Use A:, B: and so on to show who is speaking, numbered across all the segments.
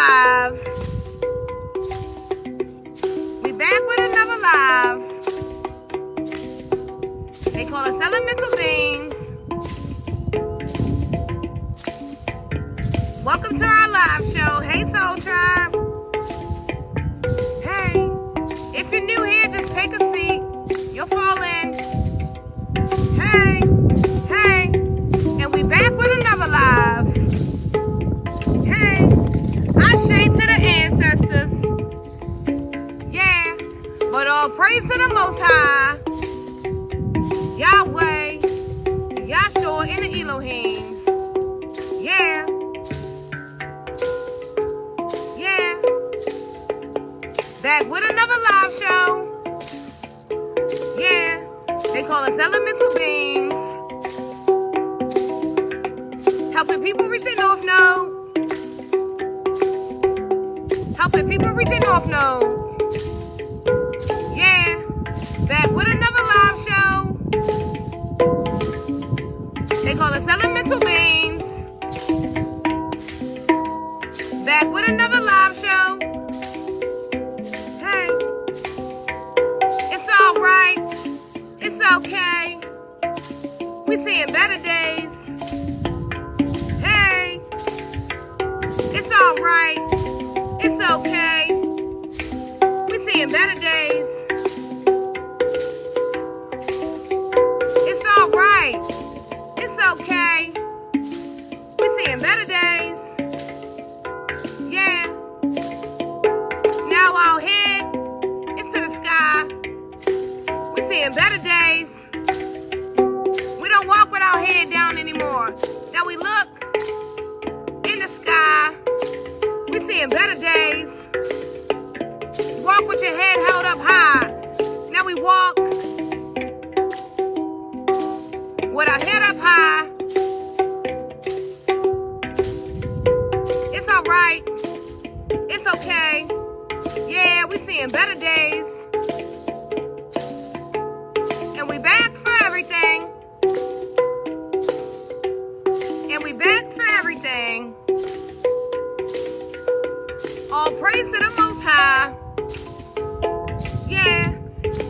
A: live. We back with another live. They call us elemental beings. Welcome to our live show. Hey, Soul Tribe. Hey, if you're new here, just take a seat. You'll fall in. Hey, hey, and we back with another live. Hey, Ashe to the ancestors. Yeah, but all praise to the Most High. Yahweh, Yahshua, and the Elohim. Yeah. Yeah. Back with another live show. Yeah. They call us elemental beings. Helping people reach their North Node. Helping people reach their North Node. Yeah. Back with another live show. They call us elemental beings. Back with another live show. Hey. It's alright. It's okay. We seeing better days. Hey. It's alright. It's okay. We seeing better days. It's alright. It's okay. We seeing better days. Yeah. Now our head is to the sky. We seeing better days. We don't walk with our head down anymore. Now we look in the sky. We seeing better days. Walk with your head held up high. Now we walk with our head up high. It's alright. It's okay. Yeah, we seeing better days. And we back for everything. And we back for everything. All praise to the Most High. Yeah.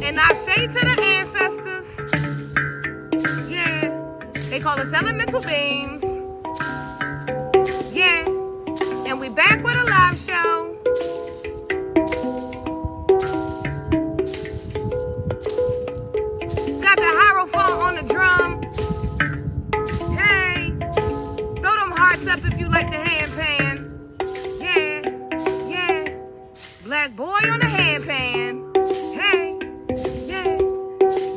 A: And Ashe to the ancestors. Yeah. They call us elemental beings. Yeah. And we back with a live show. Got the hierophant on the drum. Hey. Throw them hearts up if you like the handpan. Yeah. Yeah. Black boy on the handpan. Hey. Yeah.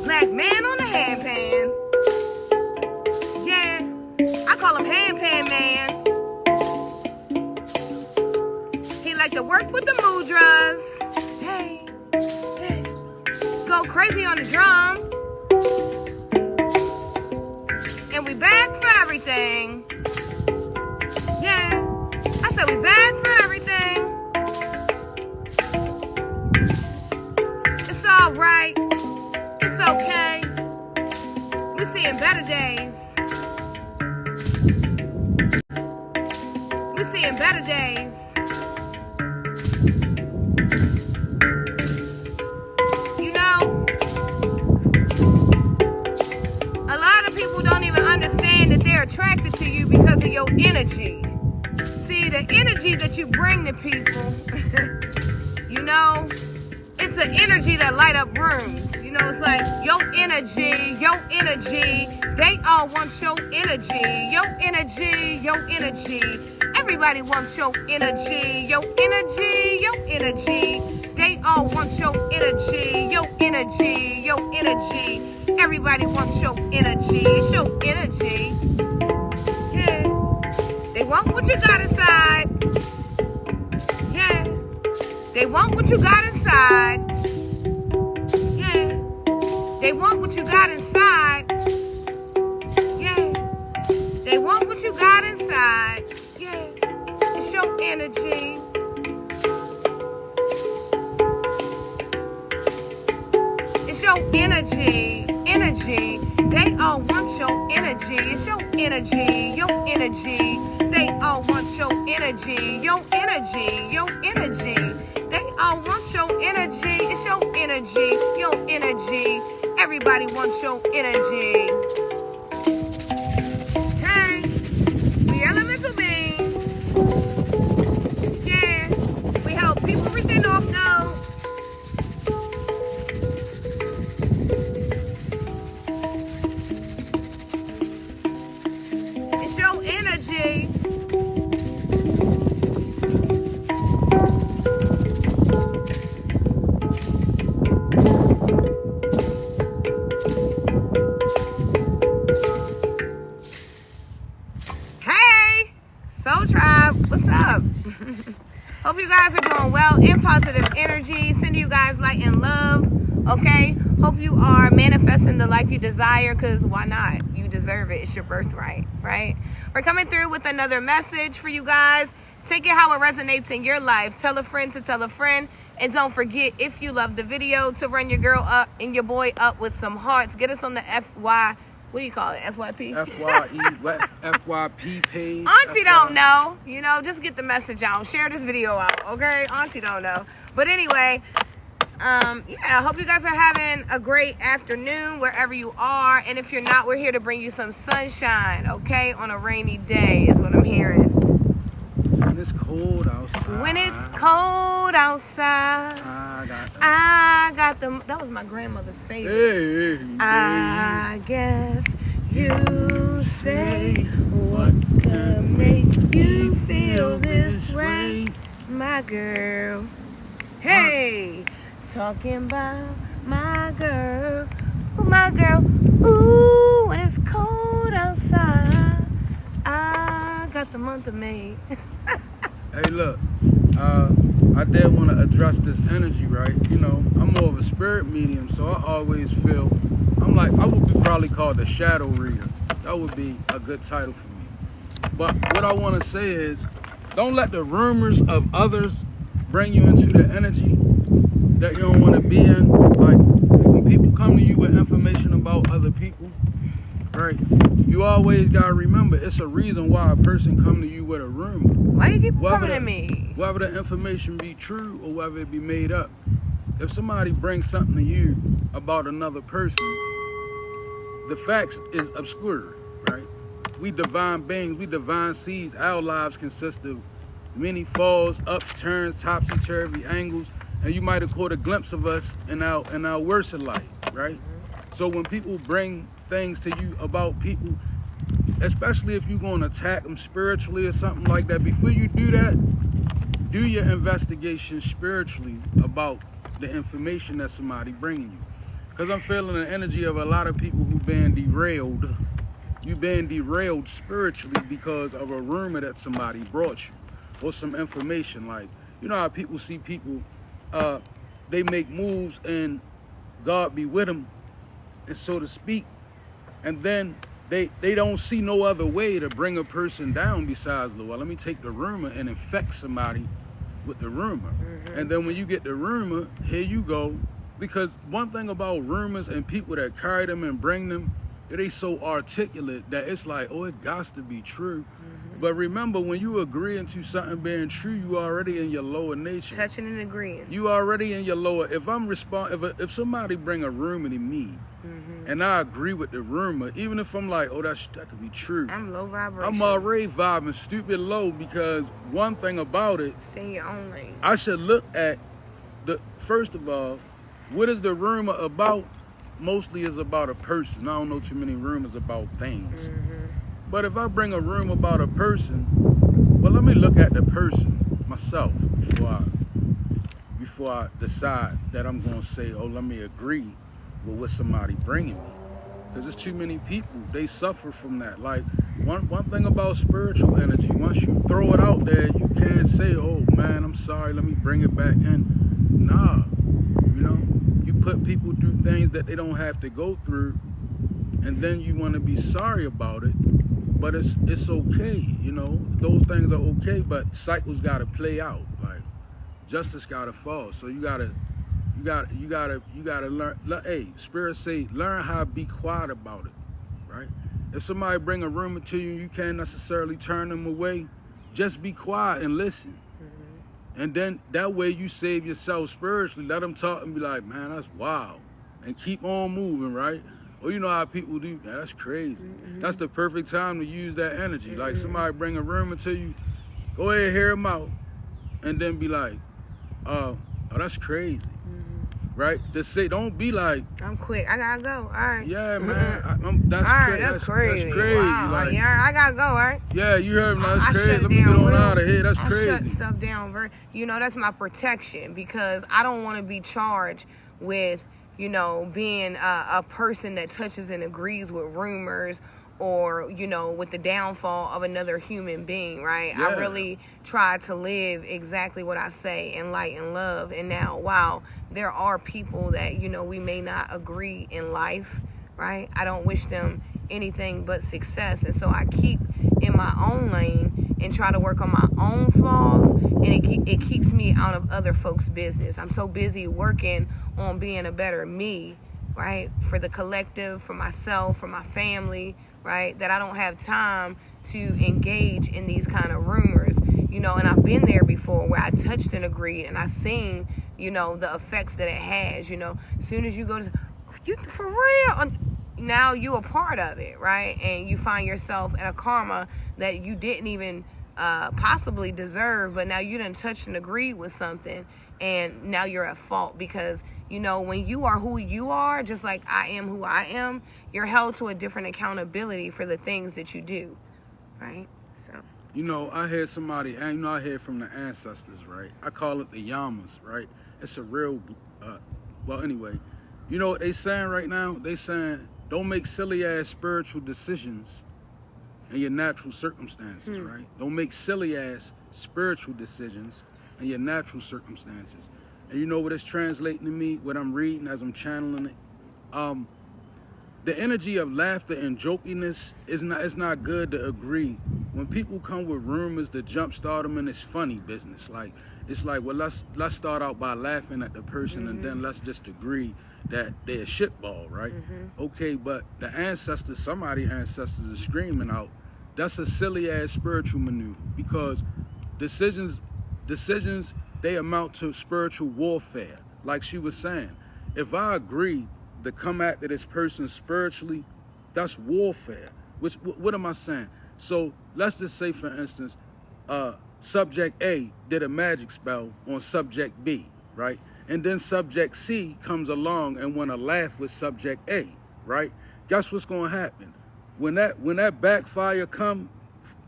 A: Black man on the handpan. Yeah. I call him handpan man. He like to work with the mudras. Hey. Hey. Go crazy on the drum. And we back for everything. Yeah. I said we back for everything. It's alright. It's okay. We seeing better days. We seeing better days. You know, a lot of people don't even understand that they're attracted to you because of your energy. See, the energy that you bring to people, you know, it's an energy that light up rooms. You know, it's like your energy, they all want your energy, your energy, your energy. Everybody wants your energy, your energy, your energy. They all want your energy, your energy, your energy. Everybody wants your energy, it's your energy. Yeah. They want what you got inside. Yeah. They want what you got inside. Yeah. They want what you got inside. Yeah. They want what you got inside. Yeah. It's your energy. It's your energy. Energy. They all want your energy. It's your energy. Your energy. They all want your energy. Your energy. energy. Your energy. They all want your energy. It's your energy. Your energy. Everybody wants your energy. Hey, the elemental beings. Yeah, we help people reach their north node. It's your energy. Hey, Soul Tribe, what's up? Hope you guys are doing well in positive energy. Sending you guys light and love. Okay. Hope you are manifesting the life you desire, because why not? You deserve it. It's your birthright, right? We're coming through with another message for you guys. Take it how it resonates in your life. Tell a friend to tell a friend. And don't forget, if you love the video, to run your girl up and your boy up with some hearts. Get us on the FY. What do you call it? FYP?
B: FYP page.
A: Auntie don't know. You know, just get the message out. Share this video out, okay? Auntie don't know. But anyway, yeah, I hope you guys are having a great afternoon wherever you are. And if you're not, we're here to bring you some sunshine, okay? On a rainy day is what I'm hearing.
B: When it's cold outside.
A: When it's cold outside. I got them. That was my grandmother's favorite.
B: Hey,
A: I guess you say what could make you feel this way, my girl. Hey, talking about my girl. Ooh, my girl. Ooh, when it's cold outside, I got the month of May.
B: Hey, look. I did want to address this energy, right? You know, I'm more of a spirit medium, so I always feel, I would be probably called the shadow reader. That would be a good title for me. But what I want to say is, don't let the rumors of others bring you into the energy that you don't want to be in. Like, when people come to you with information about other people, right? You always got to remember, it's a reason why a person come to you with a rumor.
A: Why you keep coming at me?
B: Whether the information be true or whether it be made up. If somebody brings something to you about another person, the facts is obscure, right? We divine beings, we divine seeds. Our lives consist of many falls, ups, turns, topsy-turvy angles, and you might have caught a glimpse of us in our worst light, right? So when people bring things to you about people, especially if you're going to attack them spiritually or something like that, before you do that, do your investigation spiritually about the information that somebody bringing you. Because I'm feeling the energy of a lot of people who've been derailed. You've been derailed spiritually because of a rumor that somebody brought you or some information. Like, you know how people see people, they make moves and God be with them, and so to speak, and then they don't see no other way to bring a person down besides, well, let me take the rumor and infect somebody with the rumor. And then when you get the rumor, here you go. Because one thing about rumors and people that carry them and bring them, they so articulate that it's like, oh, it got to be true. But remember, when you agreeing to something being true, you already in your lower nature.
A: Touching and agreeing.
B: You already in your lower. If somebody bring a rumor to me, and I agree with the rumor, even if I'm like, oh, that could be true.
A: I'm low vibration.
B: I'm already vibing stupid low, because one thing about it,
A: stay in your own lane.
B: I should look at first of all, what is the rumor about? Mostly is about a person. I don't know too many rumors about things. But if I bring a rumor about a person, well, let me look at the person myself before I decide that I'm going to say, oh, let me agree with what somebody bringing me. Because there's too many people, they suffer from that. Like, one thing about spiritual energy, once you throw it out there, you can't say, oh man, I'm sorry, let me bring it back in. Nah, you know, you put people through things that they don't have to go through, and then you want to be sorry about it. But it's okay, you know, those things are okay, but cycles gotta play out. Like, justice gotta fall. So you gotta learn. Hey, Spirit say, learn how to be quiet about it, right? If somebody bring a rumor to you, you can't necessarily turn them away. Just be quiet and listen. And then that way you save yourself spiritually. Let them talk and be like, man, that's wild. And keep on moving, right? Or you know how people do, man, that's crazy. That's the perfect time to use that energy. Like somebody bring a rumor to you, go ahead, hear them out. And then be like, oh, that's crazy. Right? Just say, don't be like,
A: I'm quick. I gotta go. All right.
B: yeah, man. That's
A: all right,
B: crazy.
A: that's crazy.
B: That's crazy.
A: Wow.
B: Like,
A: yeah, I gotta go. All right.
B: yeah, you heard me. That's
A: I
B: crazy.
A: shut
B: Let me get
A: down
B: on
A: real-
B: out of here. That's
A: I
B: crazy.
A: shut stuff down. You know, that's my protection because I don't want to be charged with, you know, being a person that touches and agrees with rumors or, you know, with the downfall of another human being, right?
B: Yeah.
A: I really try to live exactly what I say in light and love. And now, wow, there are people that, you know, we may not agree in life, right? I don't wish them anything but success. And so I keep in my own lane and try to work on my own flaws, and it keeps me out of other folks' business. I'm so busy working on being a better me, right? For the collective, for myself, for my family, right? That I don't have time to engage in these kind of rumors, you know, and I've been there before where I touched and agreed and I seen, you know, the effects that it has, you know. As soon as you go to, you for real, now you a part of it, right? And you find yourself in a karma that you didn't even possibly deserve, but now you done touched and agreed with something, and now you're at fault because, you know, when you are who you are, just like I am who I am, you're held to a different accountability for the things that you do, right? So,
B: You know, I heard somebody, and you know, I heard from the ancestors, right? I call it the Yamas, right? It's a real, well, anyway, you know what they saying right now? They saying, don't make silly ass spiritual decisions in your natural circumstances, right? Don't make silly ass spiritual decisions in your natural circumstances. And you know what it's translating to me, what I'm reading as I'm channeling it? The energy of laughter and jokiness it's not good to agree. When people come with rumors to jumpstart them in this funny business, like it's like, well, let's start out by laughing at the person and then let's just agree that they're a shitball, right? Okay, but the ancestors, somebody ancestors are screaming out, that's a silly ass spiritual maneuver because decisions, they amount to spiritual warfare. Like she was saying, if I agree to come after this person spiritually, that's warfare. What am I saying? So let's just say, for instance, subject A did a magic spell on subject B, right? And then subject C comes along and want to laugh with subject A, right? Guess what's going to happen? When that backfire come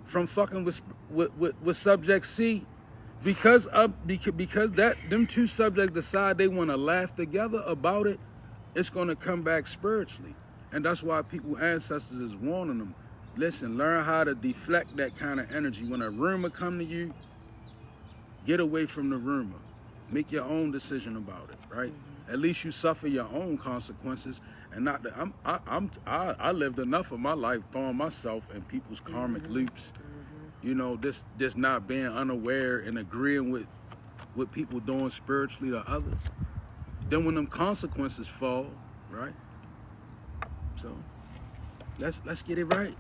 B: from fucking with subject C, because that them two subjects decide they want to laugh together about it, it's going to come back spiritually. And that's why people, ancestors, is warning them. Listen, learn how to deflect that kind of energy. When a rumor come to you, get away from the rumor. Make your own decision about it, right? At least you suffer your own consequences, and not that I lived enough of my life throwing myself in people's karmic loops. You know, this not being unaware and agreeing with what people doing spiritually to others. Then when them consequences fall, right? So let's get it right.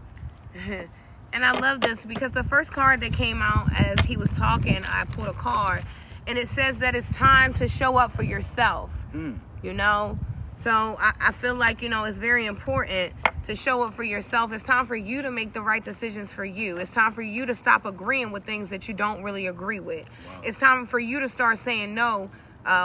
A: And I love this because the first card that came out as he was talking, I pulled a card and it says that it's time to show up for yourself, you know? So I feel like, you know, it's very important to show up for yourself. It's time for you to make the right decisions for you. It's time for you to stop agreeing with things that you don't really agree with. Wow. It's time for you to start saying no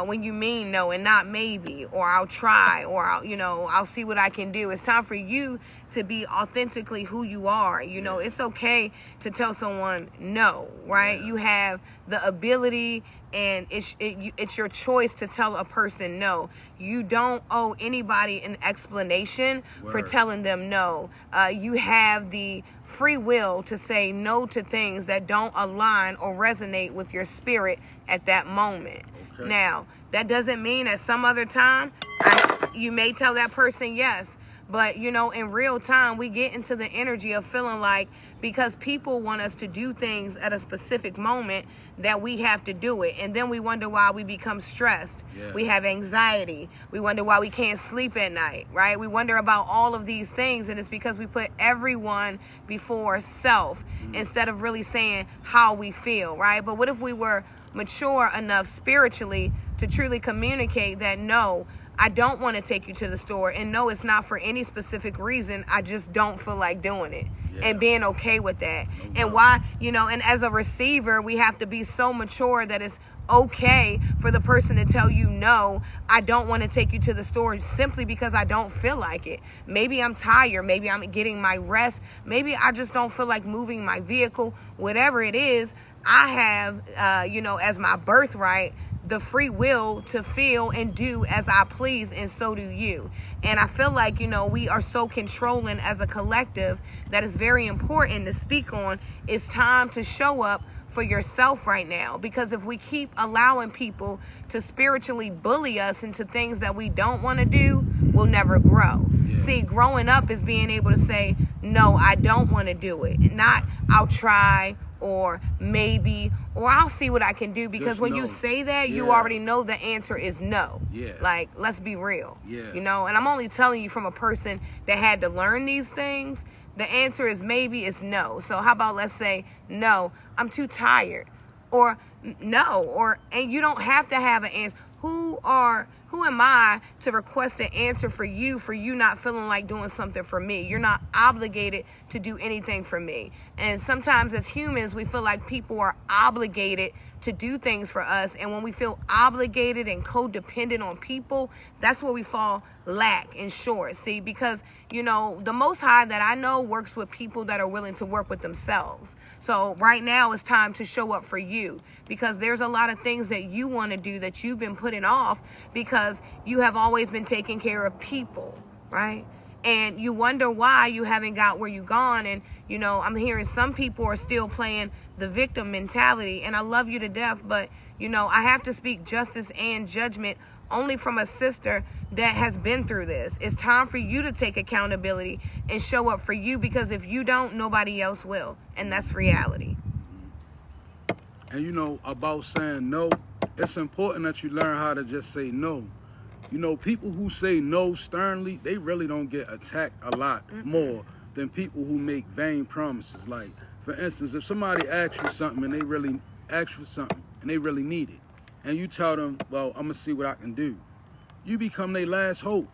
A: when you mean no and not maybe, or I'll try, or I'll see what I can do. It's time for you to be authentically who you are. You know, it's okay to tell someone no, right? Yeah. You have the ability, and it's your choice to tell a person no. You don't owe anybody an explanation for telling them no. You have the free will to say no to things that don't align or resonate with your spirit at that moment. Okay. Now, that doesn't mean at some other time you may tell that person yes. But, you know, in real time, we get into the energy of feeling like because people want us to do things at a specific moment that we have to do it. And then we wonder why we become stressed. Yeah. We have anxiety. We wonder why we can't sleep at night, right? We wonder about all of these things. And it's because we put everyone before self instead of really saying how we feel, right? But what if we were mature enough spiritually to truly communicate that no, I don't want to take you to the store, and no, it's not for any specific reason. I just don't feel like doing it. Yeah. And being okay with that. No and why, and as a receiver, we have to be so mature that it's okay for the person to tell you, no, I don't want to take you to the store simply because I don't feel like it. Maybe I'm tired. Maybe I'm getting my rest. Maybe I just don't feel like moving my vehicle. Whatever it is, I have, as my birthright, the free will to feel and do as I please, and so do you. And I feel like, we are so controlling as a collective that is very important to speak on. It's time to show up for yourself right now, because if we keep allowing people to spiritually bully us into things that we don't want to do, we'll never grow. Yeah. See, growing up is being able to say, no, I don't want to do it. Not I'll try, or maybe, or I'll see what I can do, because when you say that, you already know the answer is no. Yeah. Like, let's be real. Yeah. And I'm only telling you from a person that had to learn these things. The answer is maybe, it's no. So how about let's say, no, I'm too tired, or no, and you don't have to have an answer. Who am I to request an answer for you not feeling like doing something for me? You're not obligated to do anything for me. And sometimes as humans, we feel like people are obligated to do things for us. And when we feel obligated and codependent on people, that's where we fall lack and short. See, because, the Most High that I know works with people that are willing to work with themselves. So right now it's time to show up for you, because there's a lot of things that you want to do that you've been putting off because you have always been taking care of people, right? And you wonder why you haven't got where you gone. And, I'm hearing some people are still playing the victim mentality. And I love you to death, but, I have to speak justice and judgment only from a sister that has been through this. It's time for you to take accountability and show up for you, because if you don't, nobody else will. And that's reality.
B: And about saying no, it's important that you learn how to just say no. People who say no sternly, they really don't get attacked a lot more than people who make vain promises. Like, for instance, if somebody asks you something and they really ask for something and they really need it, and you tell them, well, I'm gonna see what I can do, you become their last hope.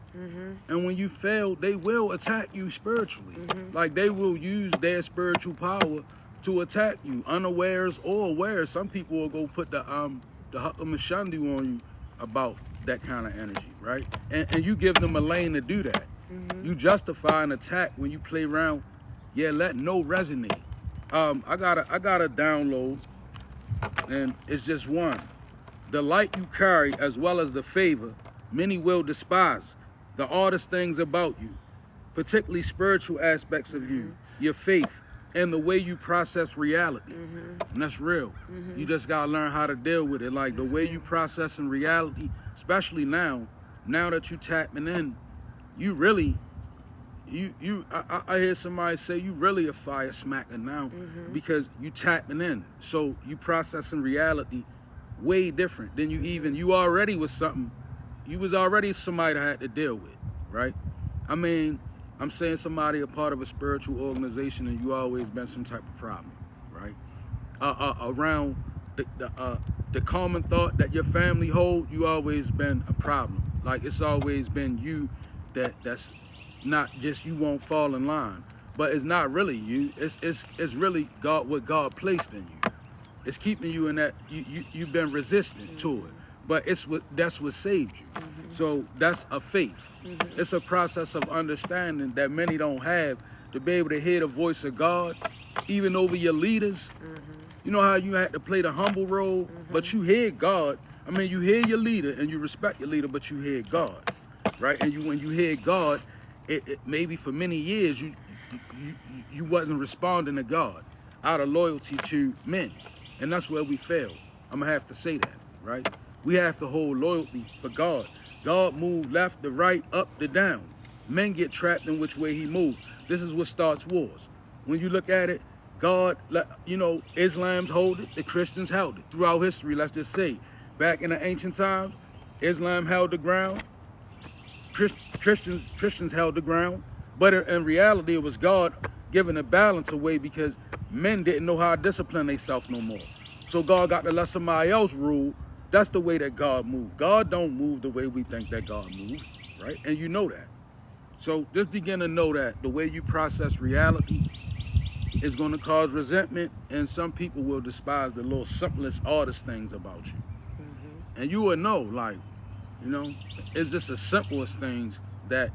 B: And when you fail, they will attack you spiritually. Like, they will use their spiritual power to attack you, unawares or aware. Some people will go put the Hakamashandi on you about that kind of energy, right? And you give them a lane to do that. You justify an attack when you play around. Yeah, let no resonate. I got a download, and it's just one. The light you carry, as well as the favor, many will despise. The oddest things about you, particularly spiritual aspects of you, your faith, and the way you process reality. And that's real. You just gotta learn how to deal with it. Like, the way you process in reality, especially now that you tapping in, you really, I hear somebody say you really a fire smacker now, because you tapping in. So you processing reality way different than you already was something. You was already somebody that had to deal with, right? I mean, I'm saying somebody a part of a spiritual organization, and you always been some type of problem, right? Around the common thought that your family hold, you always been a problem. Like, it's always been you that's not just, you won't fall in line, but it's not really you. It's really God, what God placed in you. It's keeping you in that, you've been resistant to it, but that's what saved you. So that's a faith. It's a process of understanding that many don't have, to be able to hear the voice of God, even over your leaders. You know how you had to play the humble role, but you hear God. I mean, you hear your leader and you respect your leader, but you hear God, right? And when you hear God, it maybe for many years you wasn't responding to God out of loyalty to men. And that's where we fail. I'm gonna have to say that, right? We have to hold loyalty for God. God moved left to right, up to down. Men get trapped in which way he moved. This is what starts wars. When you look at it, God, Islam's hold it, the Christians held it. Throughout history, let's just say, back in the ancient times, Islam held the ground, Christians held the ground, but in reality, it was God giving the balance away, because men didn't know how to discipline themselves no more. So God got to let somebody else rule. That's the way that God moves. God don't move the way we think that God moves, right? And you know that. So just begin to know that the way you process reality is going to cause resentment, and some people will despise the little simplest, oddest things about you. And you will know, like, you know, it's just the simplest things that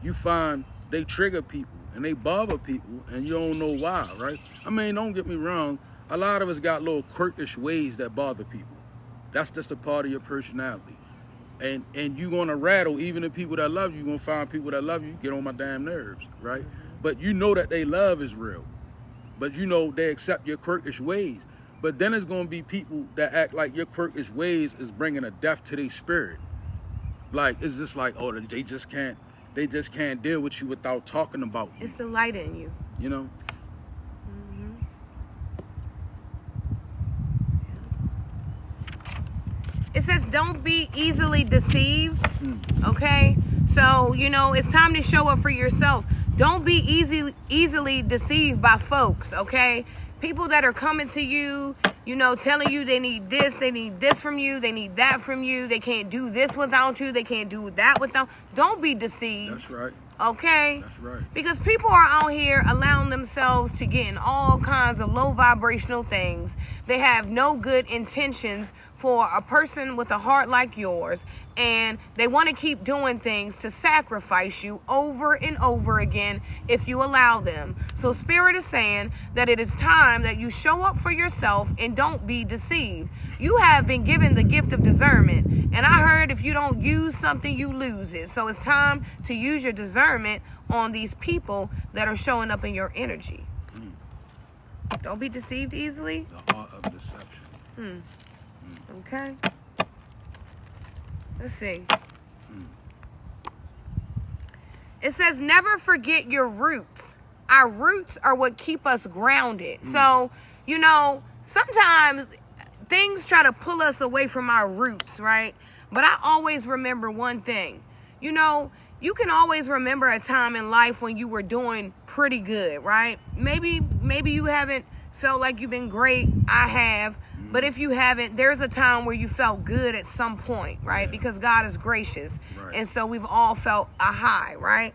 B: you find they trigger people and they bother people, and you don't know why, right? I mean, don't get me wrong. A lot of us got little quirkish ways that bother people. That's just a part of your personality. And you're going to rattle even the people that love you. You're going to find people that love you get on my damn nerves, right? But you know that they love is real. But you know they accept your quirkish ways. But then there's going to be people that act like your quirkish ways is bringing a death to their spirit. Like, it's just like, oh, they just can't deal with you without talking about you.
A: It's the light in you.
B: You know?
A: It says don't be easily deceived, okay? So, you know, it's time to show up for yourself. Don't be easily deceived by folks, okay? People that are coming to you, you know, telling you they need this from you, they need that from you, they can't do this without you, they can't do that without. Don't be deceived.
B: That's right.
A: Okay?
B: That's right.
A: Because people are out here allowing themselves to get in all kinds of low vibrational things. They have no good intentions for a person with a heart like yours, and they want to keep doing things to sacrifice you over and over again if you allow them. So Spirit is saying that it is time that you show up for yourself and don't be deceived. You have been given the gift of discernment, and I heard if you don't use something, you lose it. So it's time to use your discernment on these people that are showing up in your energy. Don't be deceived easily.
B: The art of deception.
A: Okay. Let's see. It says, never forget your roots. Our roots are what keep us grounded. So, you know, sometimes things try to pull us away from our roots, right? But I always remember one thing. You know, you can always remember a time in life when you were doing pretty good, right? Maybe you haven't felt like you've been great. I have. But if you haven't, there's a time where you felt good at some point, right?
B: Yeah.
A: Because God is gracious.
B: Right.
A: And so we've all felt a high, right?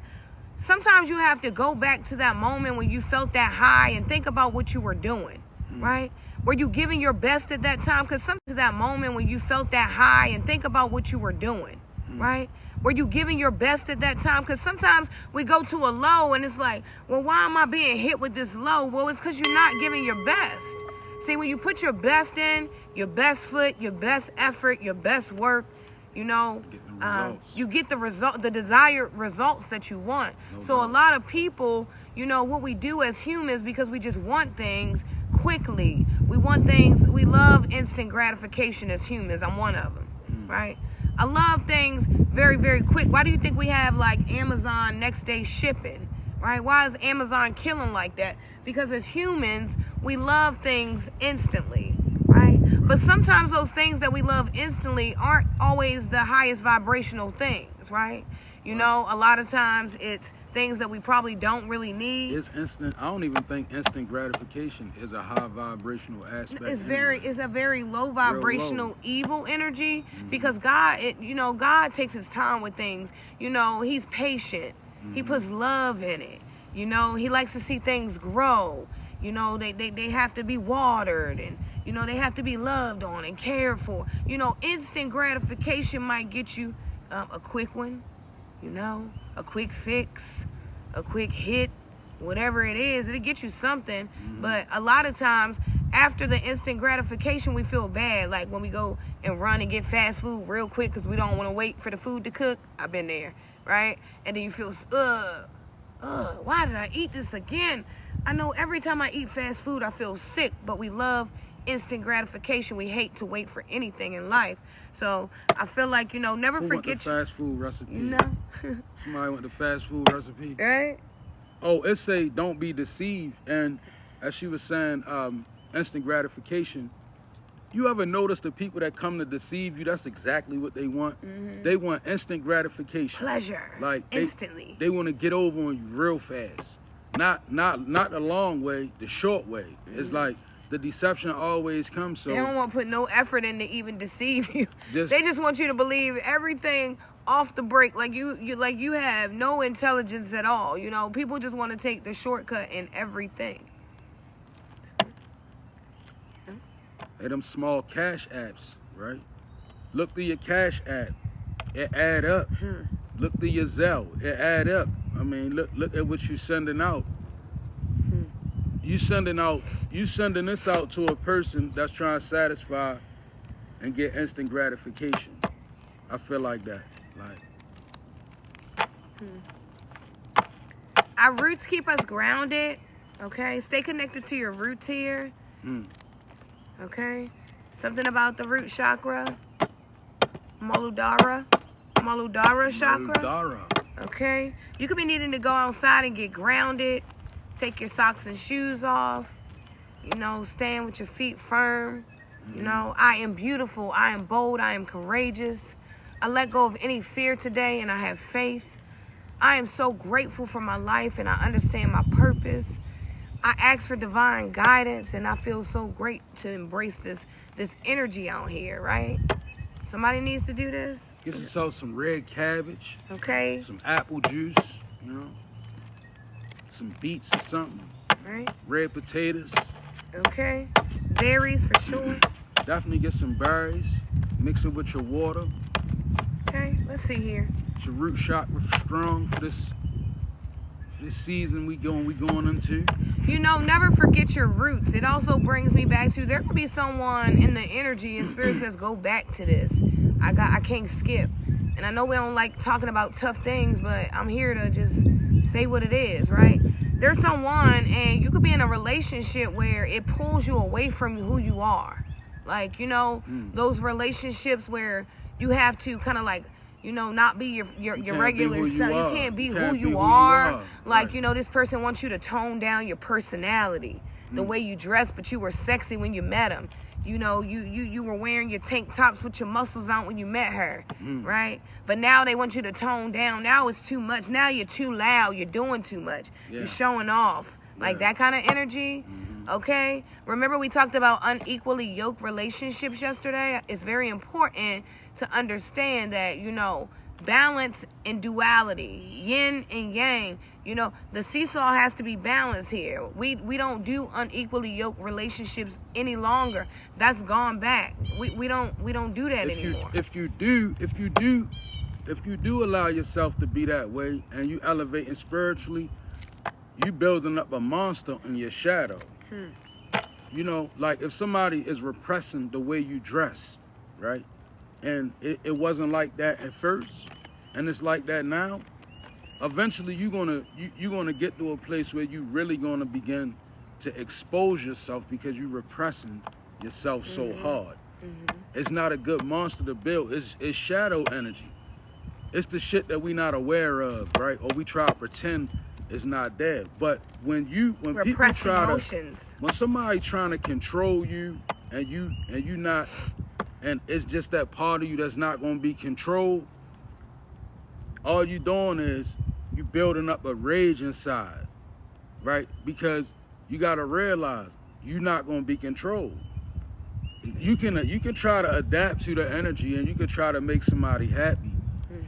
A: Sometimes you have to go back to that moment when you felt that high and think about what you were doing, right? Were you giving your best at that time? Because sometimes that moment when you felt that high and think about what you were doing, right? Were you giving your best at that time? Because sometimes we go to a low and it's like, well, why am I being hit with this low? Well, it's because you're not giving your best. See, when you put your best in, your best foot, your best effort, your best work, you know, you get the desired results that you want. So a lot of people, you know, what we do as humans, because we just want things quickly. We want things, we love instant gratification as humans. I'm one of them, right? I love things very, very quick. Why do you think we have like Amazon next day shipping, right? Why is Amazon killing like that? Because as humans, we love things instantly, right? But sometimes those things that we love instantly aren't always the highest vibrational things, right? You know, a lot of times it's things that we probably don't really need.
B: It's instant. I don't even think instant gratification is a high vibrational aspect.
A: It's
B: anyway.
A: it's a very low vibrational evil energy, because God, God takes his time with things. You know, he's patient. He puts love in it. You know, he likes to see things grow. You know, they have to be watered, and, you know, they have to be loved on and cared for. You know, instant gratification might get you a quick one, you know, a quick fix, a quick hit, whatever it is. It'll get you something. But a lot of times after the instant gratification, we feel bad. Like when we go and run and get fast food real quick because we don't want to wait for the food to cook. I've been there, right? And then you feel, why did I eat this again? I know every time I eat fast food, I feel sick, but we love instant gratification. We hate to wait for anything in life. So I feel like, you know, never
B: Who
A: forget
B: want the fast food recipe.
A: You know?
B: Somebody want the fast food recipe.
A: Right?
B: Oh, it say don't be deceived. And as she was saying, instant gratification. You ever notice the people that come to deceive you, that's exactly what they want? They want instant gratification.
A: Pleasure.
B: Like
A: instantly.
B: They want to get over on you real fast. Not the long way, the short way. It's like the deception always comes. So
A: They don't want to put no effort in to even deceive you.
B: Just-
A: They just want you to believe everything off the break, like you have no intelligence at all. You know, people just want to take the shortcut in everything.
B: hey, them small cash apps, right? Look through your cash app, it add up. Look through your Zelle, it add up. I mean, look at what you sending out. You sending this out to a person that's trying to satisfy and get instant gratification. I feel like that. Like,
A: Our roots keep us grounded. Okay, stay connected to your roots here. Okay, something about the root chakra, Muladhara chakra.
B: Dara.
A: Okay, you could be needing to go outside and get grounded. Take your socks and shoes off. You know, stand with your feet firm. You know, I am beautiful. I am bold. I am courageous. I let go of any fear today and I have faith. I am so grateful for my life and I understand my purpose. I ask for divine guidance and I feel so great to embrace this energy out here, right? Somebody needs to do this.
B: Get yourself some red cabbage,
A: Okay,
B: some apple juice, you know, some beets or something,
A: right?
B: red potatoes.
A: Okay, berries for sure.
B: Definitely get some berries, mix it with your water.
A: Okay, let's see here.
B: Get your root chakra strong for this season we going into.
A: You know, never forget your roots. It also brings me back to, there could be someone in the energy and spirit says, go back to this. I can't skip. And I know we don't like talking about tough things, but I'm here to just say what it is, right? There's someone and you could be in a relationship where it pulls you away from who you are. Like, you know, those relationships where you have to kind of like, you know, not be your regular self. You can't be who you are. Like, you know, this person wants you to tone down your personality, the way you dress, but you were sexy when you met him. You know, you were wearing your tank tops with your muscles out when you met her, right? But now they want you to tone down. Now it's too much. Now you're too loud. You're doing too much.
B: Yeah.
A: You're showing off. Like that kind of energy. Okay? Remember we talked about unequally yoked relationships yesterday? It's very important to understand that, you know, balance and duality, yin and yang. You know, the seesaw has to be balanced here. We don't do unequally yoked relationships any longer. That's gone back. We don't do that anymore.
B: If you do allow yourself to be that way and you elevating spiritually, you building up a monster in your shadow. You know, like if somebody is repressing the way you dress, right? And it wasn't like that at first, and it's like that now. Eventually, you're gonna get to a place where you really gonna begin to expose yourself because you're repressing yourself so hard. It's not a good monster to build. It's shadow energy. It's the shit that we not aware of, right? Or we try to pretend it's not there. But when people try
A: emotions.
B: to, when somebody trying to control you and you not, and it's just that part of you that's not gonna be controlled, all you doing is you building up a rage inside, right? Because you gotta realize you're not gonna be controlled. You can try to adapt to the energy and you can try to make somebody happy,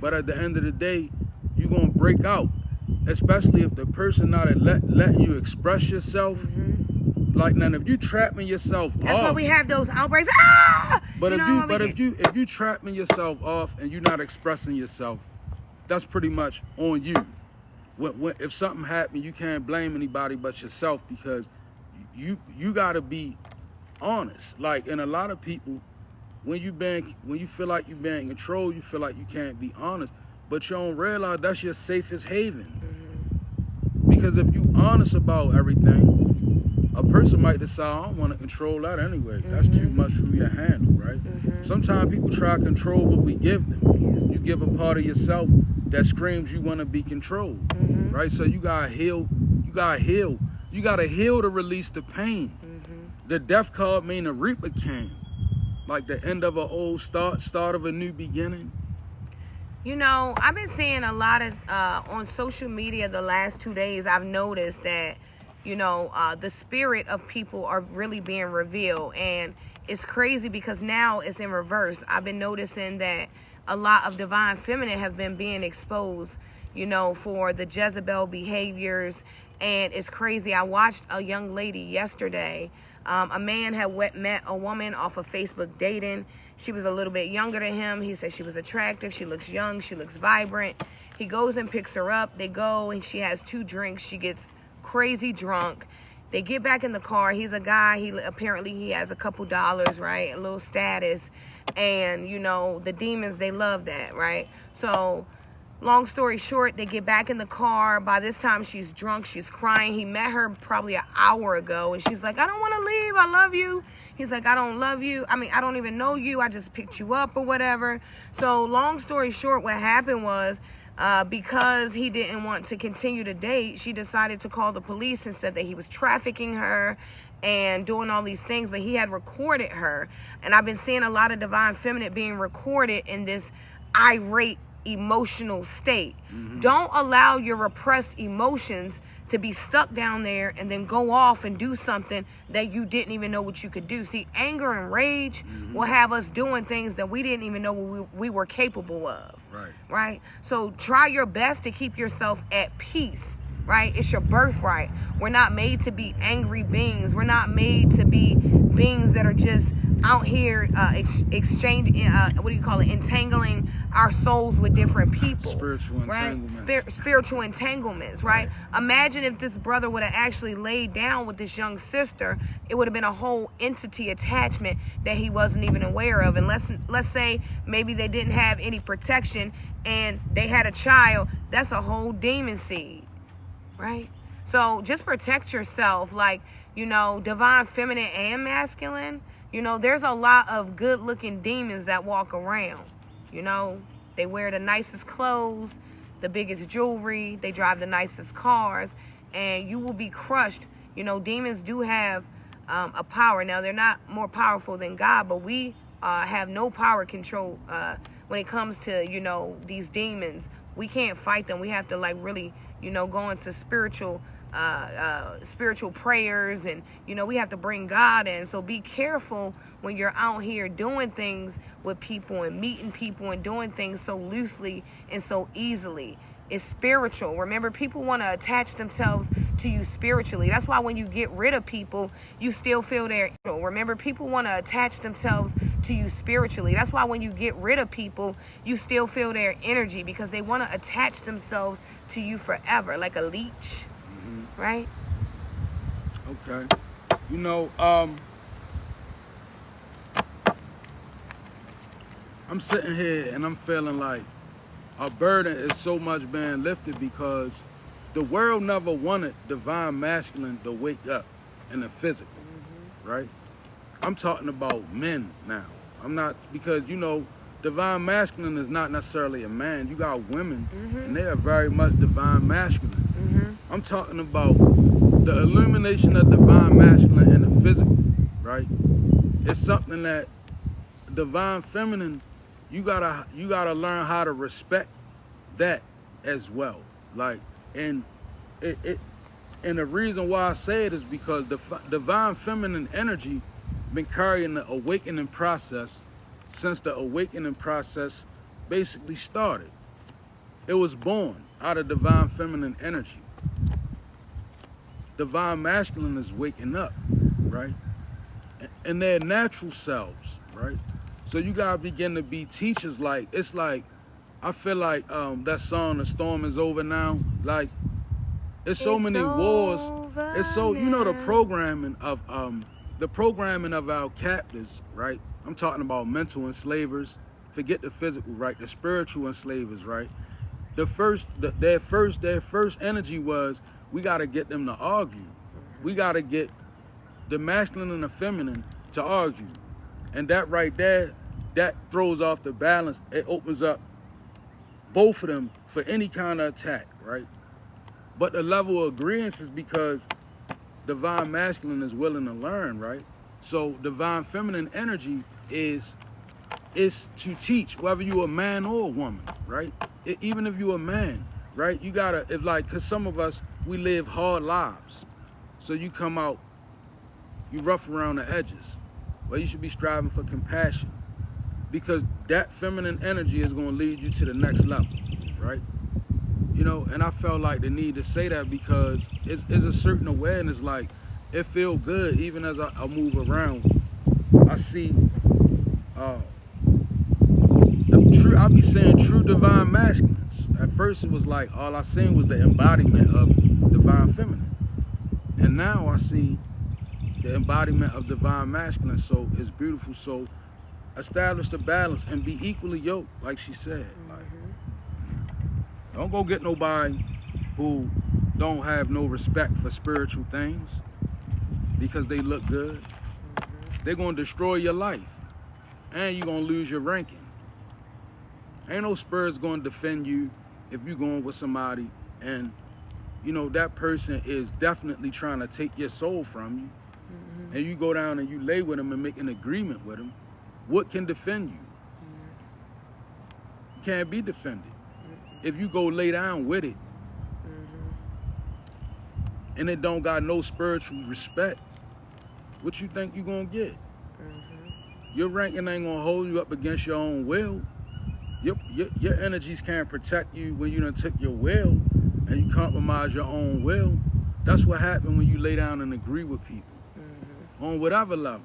B: but at the end of the day, you're gonna break out. Especially if the person not letting you express yourself. Like now, if you trapping yourself off,
A: that's why we have those outbreaks. Ah!
B: But
A: if
B: you trapping yourself off and you're not expressing yourself, that's pretty much on you. If something happened, you can't blame anybody but yourself because you gotta be honest. Like, and a lot of people, when you feel like you're being controlled, you feel like you can't be honest, but you don't realize that's your safest haven. Because if you honest about everything, a person might decide, I don't want to control that anyway. That's too much for me to handle, right? Sometimes people try to control what we give them. You give a part of yourself that screams you want to be controlled, right? So you gotta heal. You gotta heal. You gotta heal to release the pain. The death card mean the reaper came, like the end of an old start of a new beginning.
A: You know, I've been seeing a lot of on social media the last 2 days. I've noticed that, the spirit of people are really being revealed. And it's crazy because now it's in reverse. I've been noticing that a lot of divine feminine have been being exposed, for the Jezebel behaviors. And it's crazy. I watched a young lady yesterday. A man had met a woman off of Facebook dating. She was a little bit younger than him. He said she was attractive. She looks young. She looks vibrant. He goes and picks her up. They go and she has 2 drinks. She gets crazy drunk. They get back in the car. He's a guy. Apparently he has a couple dollars, right? A little status. And, the demons, they love that, right? So long story short, they get back in the car. By this time, she's drunk. She's crying. He met her probably an hour ago. And she's like, I don't want to leave. I love you. He's like, I don't love you. I mean, I don't even know you. I just picked you up or whatever. So long story short, what happened was, because he didn't want to continue to date, she decided to call the police and said that he was trafficking her and doing all these things, but he had recorded her. And I've been seeing a lot of divine feminine being recorded in this irate, emotional state. Don't allow your repressed emotions to be stuck down there and then go off and do something that you didn't even know what you could do. See, anger and rage will have us doing things that we didn't even know we were capable of. Right? So try your best to keep yourself at peace. Right? It's your birthright. We're not made to be angry beings. We're not made to be beings that are just out here entangling our souls with different people.
B: Spiritual entanglements.
A: Right? Spiritual entanglements, right? Imagine if this brother would have actually laid down with this young sister. It would have been a whole entity attachment that he wasn't even aware of. And let's say maybe they didn't have any protection and they had a child. That's a whole demon seed, right? So just protect yourself, like, divine feminine and masculine. There's a lot of good-looking demons that walk around. They wear the nicest clothes, the biggest jewelry, they drive the nicest cars, and you will be crushed. Demons do have a power. Now, they're not more powerful than God, but we have no power control when it comes to, these demons. We can't fight them. We have to, really, go into spiritual prayers, and we have to bring God in. So be careful when you're out here doing things with people and meeting people and doing things so loosely and so easily. It's spiritual. Remember, people want to attach themselves to you spiritually. That's why when you get rid of people, you still feel their. Remember, people want to attach themselves to you spiritually. That's why when you get rid of people, you still feel their energy, because they want to attach themselves to you forever, like a leech. Right?
B: Okay. I'm sitting here and I'm feeling like a burden is so much being lifted, because the world never wanted divine masculine to wake up in the physical, right? I'm talking about men now. I'm not, because, divine masculine is not necessarily a man. You got women, and they are very much divine masculine. I'm talking about the illumination of divine masculine in the physical, right? It's something that divine feminine, you gotta learn how to respect that as well. And the reason why I say it is because the divine feminine energy been carrying the awakening process since the awakening process basically started. It was born out of divine feminine energy. Divine masculine is waking up, right? And their natural selves, right? So you gotta begin to be teachers. It's like, I feel like that song, "The Storm Is Over Now." Like, it's so many wars. It's so, the programming of our captors, right? I'm talking about mental enslavers. Forget the physical, right? The spiritual enslavers, right? Their first energy was, we got to get them to argue. We got to get the masculine and the feminine to argue. And that right there, that throws off the balance. It opens up both of them for any kind of attack, right? But the level of agreement is because divine masculine is willing to learn, right? So divine feminine energy is to teach, whether you're a man or a woman, right? Even if you're a man, right? You gotta, because some of us, we live hard lives. So you come out, you rough around the edges. Well, you should be striving for compassion, because that feminine energy is going to lead you to the next level, right? You know, and I felt like the need to say that because it's a certain awareness, like, it feel good even as I move around. I see, I'll be saying true divine masculines. At first it was like all I seen was the embodiment of divine feminine. And now I see the embodiment of divine masculine. So it's beautiful. So establish the balance and be equally yoked, like she said. Like, don't go get nobody who don't have no respect for spiritual things because they look good. They're going to destroy your life, and you're going to lose your ranking. Ain't no Spurs going to defend you if you're going with somebody and, you know, that person is definitely trying to take your soul from you, and you go down and you lay with them and make an agreement with them. What can defend you? You can't be defended. If you go lay down with it, and it don't got no spiritual respect, what you think you gonna get? Your ranking ain't gonna hold you up against your own will. Your energies can't protect you when you done took your will and you compromise your own will. That's what happened when you lay down and agree with people on whatever level.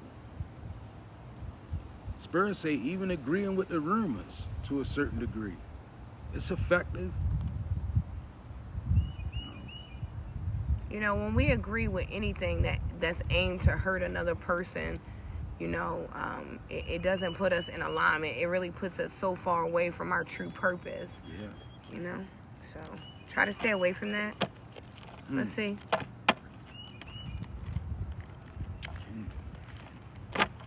B: Spirits say even agreeing with the rumors to a certain degree, it's effective.
A: You know, when we agree with anything that's aimed to hurt another person, you know, it doesn't put us in alignment. It really puts us so far away from our true purpose.
B: Yeah.
A: You know? So try to stay away from that. Let's see.